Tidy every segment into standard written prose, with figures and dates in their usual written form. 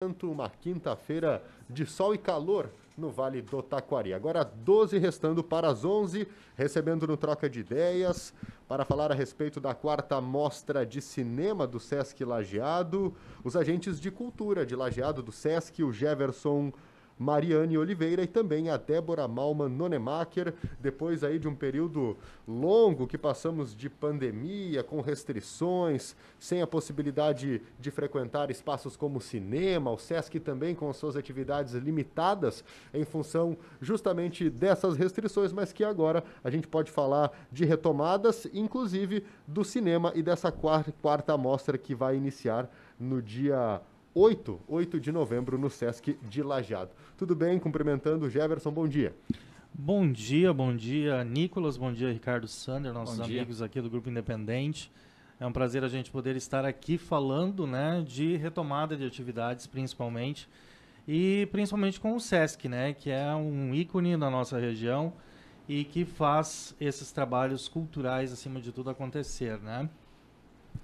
Uma quinta-feira de sol e calor no Vale do Taquari. Agora 12 restando para as 11, recebendo no Troca de Ideias para falar a respeito da quarta mostra de cinema do Sesc Lajeado, os agentes de cultura de Lajeado do Sesc, o Jefferson Mariane Oliveira e também a Débora Malman Nonemacher, depois aí de um período longo que passamos de pandemia, com restrições, sem a possibilidade de frequentar espaços como cinema, o Sesc também com suas atividades limitadas em função justamente dessas restrições, mas que agora a gente pode falar de retomadas, inclusive do cinema e dessa quarta mostra que vai iniciar no dia 8 de novembro no Sesc de Lajeado. Tudo bem? Cumprimentando o Jefferson, bom dia. Bom dia, Nicolas, bom dia, Ricardo Sander, nossos amigos aqui do Grupo Independente. É um prazer a gente poder estar aqui falando, né, de retomada de atividades, principalmente com o Sesc, né, que é um ícone da nossa região e que faz esses trabalhos culturais, acima de tudo, acontecer, né?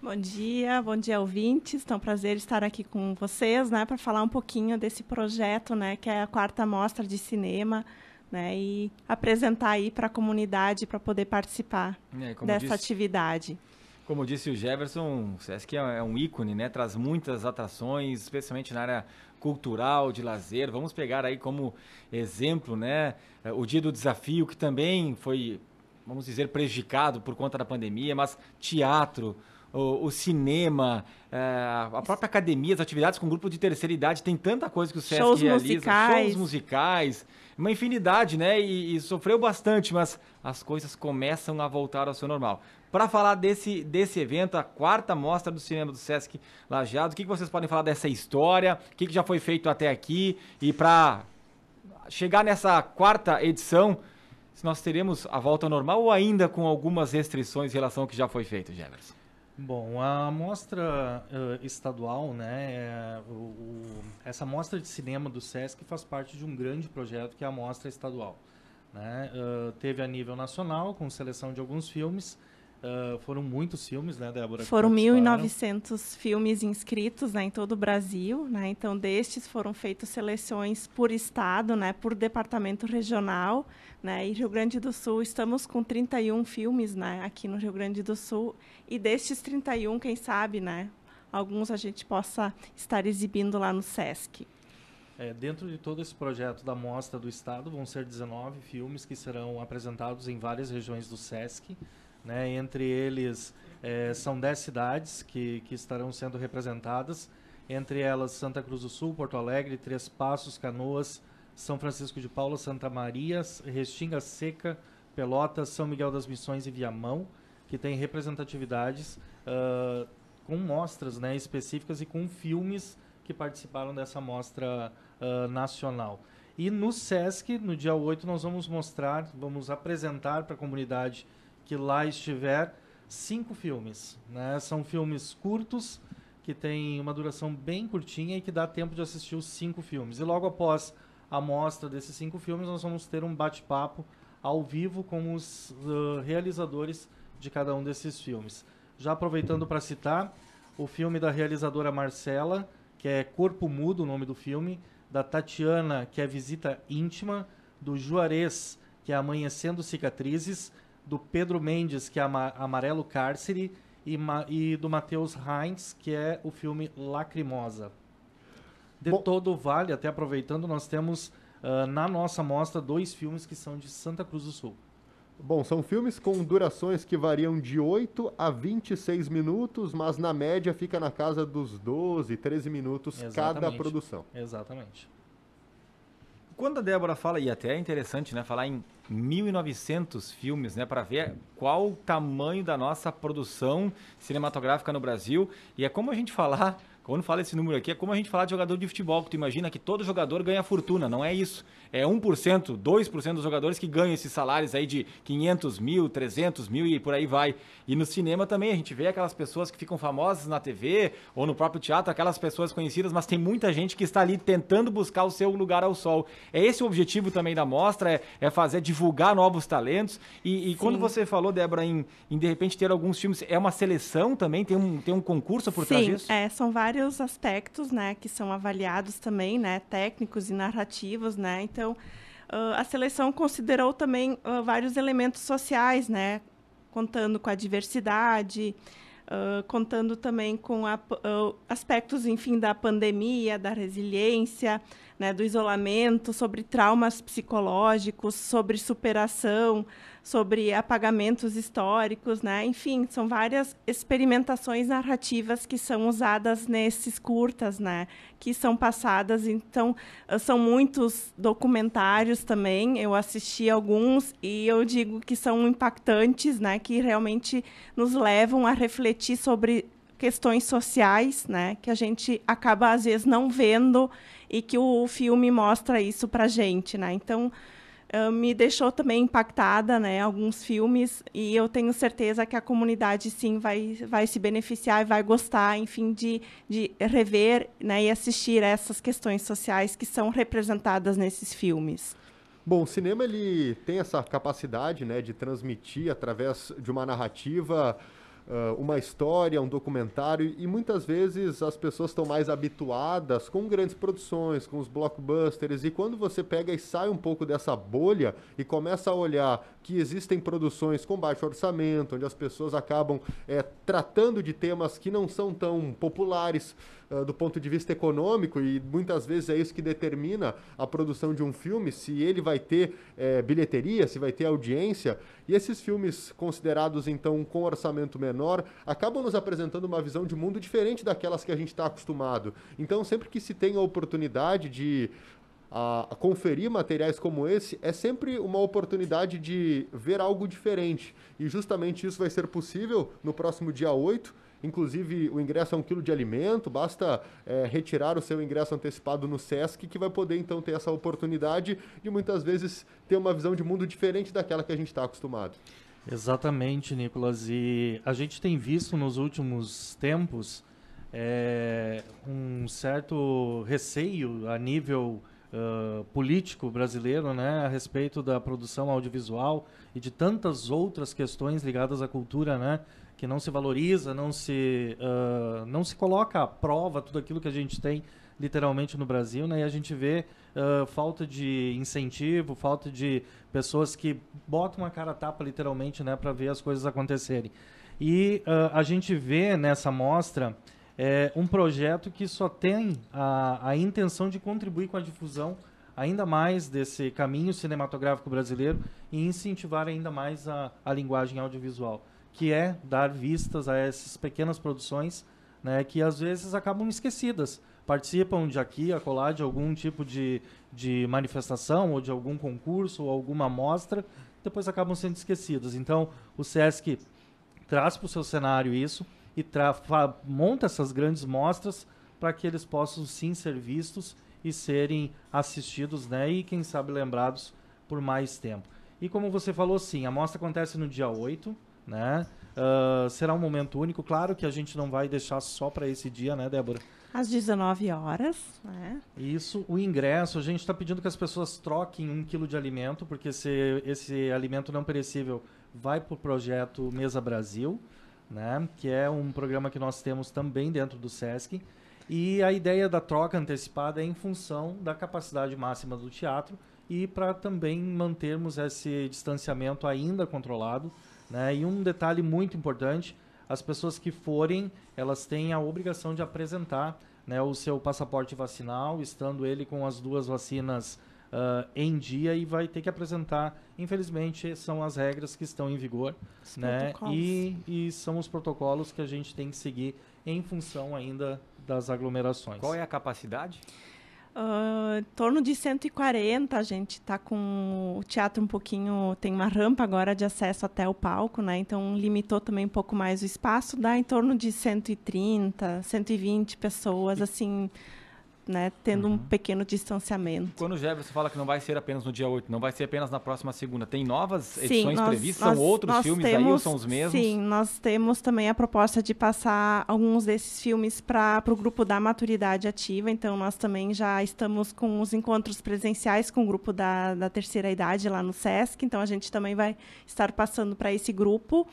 Bom dia, ouvintes. É um prazer estar aqui com vocês, né, para falar um pouquinho desse projeto, né, que é a quarta mostra de cinema, né, e apresentar aí para a comunidade para poder participar dessa atividade. Como disse o Jefferson, o Sesc é um ícone, né, traz muitas atrações, especialmente na área cultural, de lazer. Vamos pegar aí como exemplo, né, o Dia do Desafio, que também foi, vamos dizer, prejudicado por conta da pandemia, mas teatro, o cinema, a própria academia, as atividades com grupo de terceira idade, tem tanta coisa que o Sesc realiza, shows musicais, uma infinidade, né? E sofreu bastante, mas as coisas começam a voltar ao seu normal. Para falar desse evento, a quarta mostra do cinema do Sesc Lajeado, o que vocês podem falar dessa história, o que já foi feito até aqui, e para chegar nessa quarta edição, se nós teremos a volta ao normal ou ainda com algumas restrições em relação ao que já foi feito, Jefferson? Bom, a mostra estadual, né, essa mostra de cinema do Sesc faz parte de um grande projeto que é a mostra estadual, né? Teve a nível nacional, com seleção de alguns filmes, foram muitos filmes, né, Débora? Foram 1.900 filmes inscritos, né, em todo o Brasil, né? Então, destes foram feitas seleções por estado, né, por departamento regional, né? E Rio Grande do Sul, estamos com 31 filmes, né, aqui no Rio Grande do Sul. E destes 31, quem sabe, né, alguns a gente possa estar exibindo lá no Sesc. Dentro de todo esse projeto da Mostra do Estado, vão ser 19 filmes que serão apresentados em várias regiões do Sesc, né? Entre eles, são 10 cidades que estarão sendo representadas, entre elas Santa Cruz do Sul, Porto Alegre, Três Passos, Canoas, São Francisco de Paula, Santa Maria, Restinga Seca, Pelotas, São Miguel das Missões e Viamão, que tem representatividades com mostras, né, específicas e com filmes que participaram dessa mostra nacional. E no Sesc, no dia 8, nós vamos apresentar para a comunidade que lá estiver 5 filmes, né? São filmes curtos, que têm uma duração bem curtinha e que dá tempo de assistir os 5 filmes. E logo após a mostra desses 5 filmes, nós vamos ter um bate-papo ao vivo com os realizadores de cada um desses filmes. Já aproveitando para citar o filme da realizadora Marcela, que é Corpo Mudo, o nome do filme, da Tatiana, que é Visita Íntima, do Juarez, que é Amanhecendo Cicatrizes, do Pedro Mendes, que é Amarelo Cárcere, e do Matheus Heinz, que é o filme Lacrimosa. Todo o Vale, até aproveitando, nós temos na nossa mostra 2 filmes que são de Santa Cruz do Sul. Bom, são filmes com durações que variam de 8 a 26 minutos, mas na média fica na casa dos 12, 13 minutos cada produção. Exatamente. Quando a Débora fala, e até é interessante, né, falar em 1.900 filmes, né, para ver qual o tamanho da nossa produção cinematográfica no Brasil, e é como a gente falar, quando fala esse número aqui, é como a gente falar de jogador de futebol, que tu imagina que todo jogador ganha fortuna, não é isso. É 1%, 2% dos jogadores que ganham esses salários aí de 500 mil, 300 mil e por aí vai. E no cinema também a gente vê aquelas pessoas que ficam famosas na TV ou no próprio teatro, aquelas pessoas conhecidas, mas tem muita gente que está ali tentando buscar o seu lugar ao sol. É esse o objetivo também da mostra, é divulgar novos talentos. E quando você falou, Débora, em de repente ter alguns filmes, é uma seleção também? Tem um concurso por trás disso? Sim, são vários vários aspectos, né, que são avaliados também, né, técnicos e narrativos, né. Então, a seleção considerou também vários elementos sociais, né, contando com a diversidade, contando também com aspectos, enfim, da pandemia, da resiliência, né, do isolamento, sobre traumas psicológicos, sobre superação, sobre apagamentos históricos, né? Enfim, são várias experimentações narrativas que são usadas nesses curtas, né? Que são passadas. Então, são muitos documentários também. Eu assisti alguns e eu digo que são impactantes, né? Que realmente nos levam a refletir sobre questões sociais, né? Que a gente acaba às vezes não vendo e que o filme mostra isso para a gente, né? Então, me deixou também impactada, né, alguns filmes, e eu tenho certeza que a comunidade, sim, vai se beneficiar e vai gostar, enfim, de rever, né, e assistir essas questões sociais que são representadas nesses filmes. Bom, o cinema ele tem essa capacidade, né, de transmitir através de uma narrativa uma história, um documentário, e muitas vezes as pessoas estão mais habituadas com grandes produções, com os blockbusters, e quando você pega e sai um pouco dessa bolha e começa a olhar que existem produções com baixo orçamento, onde as pessoas acabam tratando de temas que não são tão populares do ponto de vista econômico, e muitas vezes é isso que determina a produção de um filme, se ele vai ter bilheteria, se vai ter audiência. E esses filmes considerados, então, com orçamento menor, acabam nos apresentando uma visão de mundo diferente daquelas que a gente está acostumado. Então, sempre que se tem a oportunidade de a conferir materiais como esse, é sempre uma oportunidade de ver algo diferente. E justamente isso vai ser possível no próximo dia 8. Inclusive, o ingresso é 1 quilo de alimento, basta retirar o seu ingresso antecipado no Sesc, que vai poder, então, ter essa oportunidade de, muitas vezes, ter uma visão de mundo diferente daquela que a gente está acostumado. Exatamente, Nicolas. E a gente tem visto nos últimos tempos um certo receio a nível político brasileiro, né, a respeito da produção audiovisual e de tantas outras questões ligadas à cultura, né, que não se valoriza, não se coloca à prova tudo aquilo que a gente tem literalmente no Brasil, né? E a gente vê falta de incentivo, falta de pessoas que botam a cara a tapa literalmente, né, para ver as coisas acontecerem. E a gente vê nessa mostra um projeto que só tem a intenção de contribuir com a difusão ainda mais desse caminho cinematográfico brasileiro e incentivar ainda mais a linguagem audiovisual, que é dar vistas a essas pequenas produções, né, que às vezes acabam esquecidas. Participam de aqui, acolá, de algum tipo de manifestação, ou de algum concurso, ou alguma amostra, depois acabam sendo esquecidas. Então, o Sesc traz para o seu cenário isso e monta essas grandes mostras para que eles possam, sim, ser vistos e serem assistidos, né, e, quem sabe, lembrados por mais tempo. E como você falou, sim, a mostra acontece no dia 8, né? Será um momento único. Claro que a gente não vai deixar só para esse dia, né, Débora? Às 19 horas, né? Isso, o ingresso, a gente está pedindo que as pessoas troquem 1 quilo de alimento, porque esse alimento não perecível vai para o projeto Mesa Brasil, né, que é um programa que nós temos também dentro do Sesc. E a ideia da troca antecipada é em função da capacidade máxima do teatro e para também mantermos esse distanciamento ainda controlado, né? E um detalhe muito importante, as pessoas que forem, elas têm a obrigação de apresentar, né, o seu passaporte vacinal, estando ele com as 2 vacinas em dia, e vai ter que apresentar, infelizmente, são as regras que estão em vigor, né? E são os protocolos que a gente tem que seguir em função ainda das aglomerações. Qual é a capacidade? Em torno de 140, a gente está com o teatro um pouquinho, tem uma rampa agora de acesso até o palco, né? Então limitou também um pouco mais o espaço, dá em torno de 130, 120 pessoas, assim, né, tendo um pequeno distanciamento. Quando o Jefferson fala que não vai ser apenas no dia 8, não vai ser apenas na próxima segunda, tem novas edições previstas? São outros filmes aí ou são os mesmos? Sim, nós temos também a proposta de passar alguns desses filmes para o grupo da Maturidade Ativa, então nós também já estamos com os encontros presenciais com o grupo da terceira idade lá no Sesc, então a gente também vai estar passando para esse grupo.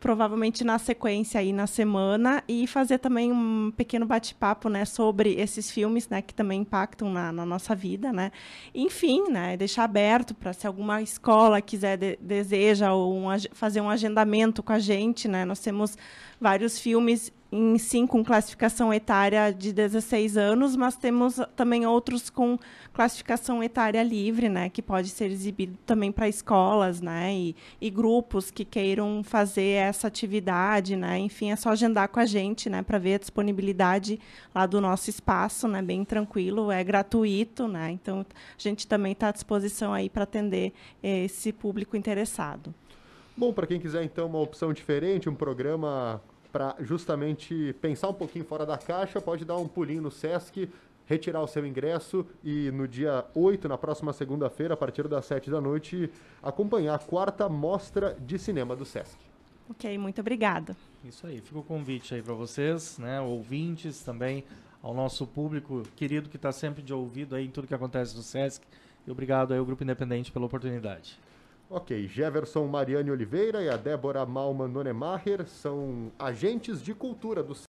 provavelmente na sequência aí na semana, e fazer também um pequeno bate-papo, né, sobre esses filmes, né, que também impactam na nossa vida, né. Enfim, né, deixar aberto para, se alguma escola quiser, deseja ou fazer um agendamento com a gente, né. Nós temos vários filmes com classificação etária de 16 anos, mas temos também outros com classificação etária livre, né, que pode ser exibido também para escolas, né, e grupos que queiram fazer essa atividade, né. Enfim, é só agendar com a gente, né, para ver a disponibilidade lá do nosso espaço, né, bem tranquilo, é gratuito, né. Então, a gente também está à disposição aí para atender esse público interessado. Bom, para quem quiser, então, uma opção diferente, um programa para justamente pensar um pouquinho fora da caixa, pode dar um pulinho no Sesc, retirar o seu ingresso e no dia 8, na próxima segunda-feira, a partir das 7 da noite, acompanhar a 4ª Mostra de Cinema do Sesc. Ok, muito obrigada. Isso aí, fica o convite aí para vocês, né, ouvintes também, ao nosso público querido que está sempre de ouvido aí em tudo que acontece no Sesc. E obrigado aí ao Grupo Independente pela oportunidade. Ok, Jefferson Mariane Oliveira e a Débora Malman Nonemacher são agentes de cultura do